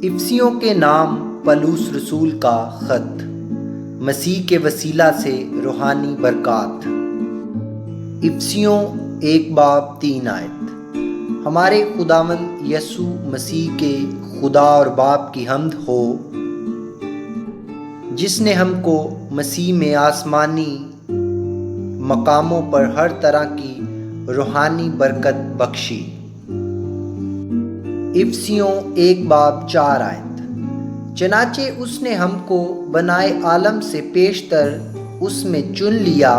افسیوں کے نام پلوس رسول کا خط، مسیح کے وسیلہ سے روحانی برکات۔ افسیوں 1:3۔ ہمارے خداوند یسوع مسیح کے خدا اور باپ کی حمد ہو، جس نے ہم کو مسیح میں آسمانی مقاموں پر ہر طرح کی روحانی برکت بخشی۔ افسیوں 1:4۔ چنانچہ اس نے ہم کو بنائے عالم سے پیشتر اس میں چن لیا،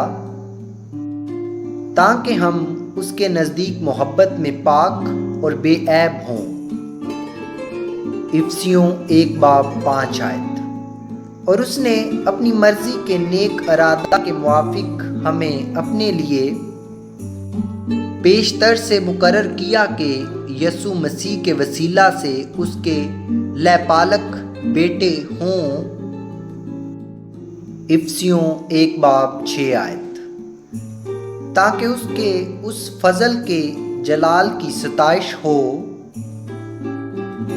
تاکہ ہم اس کے نزدیک محبت میں پاک اور بے عیب ہوں۔ افسیوں 1:5۔ اور اس نے اپنی مرضی کے نیک ارادہ کے موافق ہمیں اپنے لیے پیشتر سے مقرر کیا کہ یسوع مسیح کے وسیلہ سے اس کے لے پالک بیٹے ہوں۔ افسیوں 1:6۔ تاکہ اس کے اس فضل کے جلال کی ستائش ہو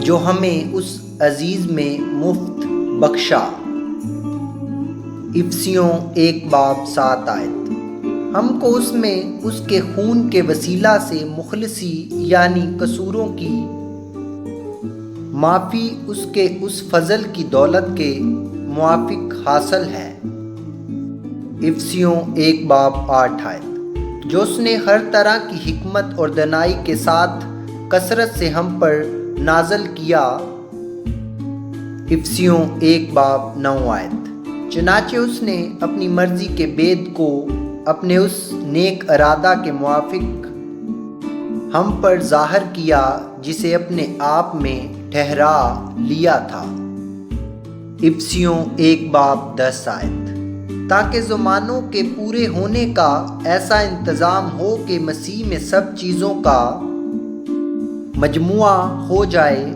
جو ہمیں اس عزیز میں مفت بخشا۔ افسیوں 1:7۔ ہم کو اس میں اس کے خون کے وسیلہ سے مخلصی یعنی قصوروں کی معافی اس کے اس فضل کی دولت کے موافق حاصل ہے۔ افسیوں 1:8۔ جو اس نے ہر طرح کی حکمت اور دانائی کے ساتھ کثرت سے ہم پر نازل کیا۔ افسیوں 1:9۔ چنانچہ اس نے اپنی مرضی کے بید کو اپنے اس نیک ارادہ کے موافق ہم پر ظاہر کیا، جسے اپنے آپ میں ٹھہرا لیا تھا۔ افسیوں 1:10۔ تاکہ زمانوں کے پورے ہونے کا ایسا انتظام ہو کہ مسیح میں سب چیزوں کا مجموعہ ہو جائے،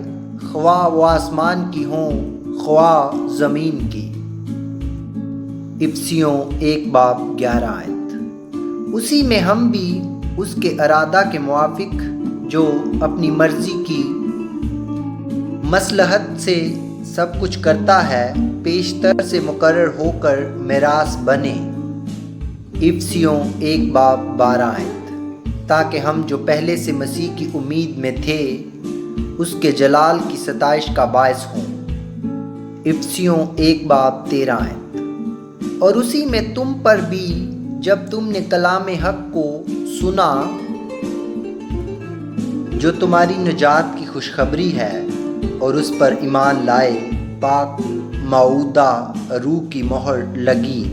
خواہ وہ آسمان کی ہوں خواہ زمین کی۔ افسیوں 1:11۔ اسی میں ہم بھی اس کے ارادہ کے موافق، جو اپنی مرضی کی مصلحت سے سب کچھ کرتا ہے، پیشتر سے مقرر ہو کر میراث بنے۔ افسیوں 1:12۔ تاکہ ہم جو پہلے سے مسیح کی امید میں تھے، اس کے جلال کی ستائش کا باعث ہوں۔ افسیوں 1:13۔ اور اسی میں تم پر بھی، جب تم نے کلام حق کو سنا جو تمہاری نجات کی خوشخبری ہے، اور اس پر ایمان لائے، پاک موعودہ روح کی مہر لگی۔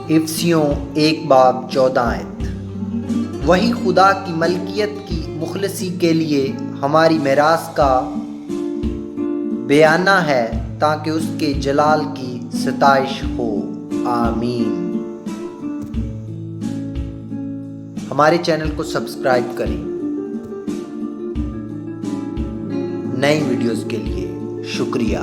افسیوں 1:14۔ وہی خدا کی ملکیت کی مخلصی کے لیے ہماری میراث کا بیانہ ہے، تاکہ اس کے جلال کی ستائش ہو۔ آمین۔ ہمارے چینل کو سبسکرائب کریں۔ نئی ویڈیوز کے لیے شکریہ۔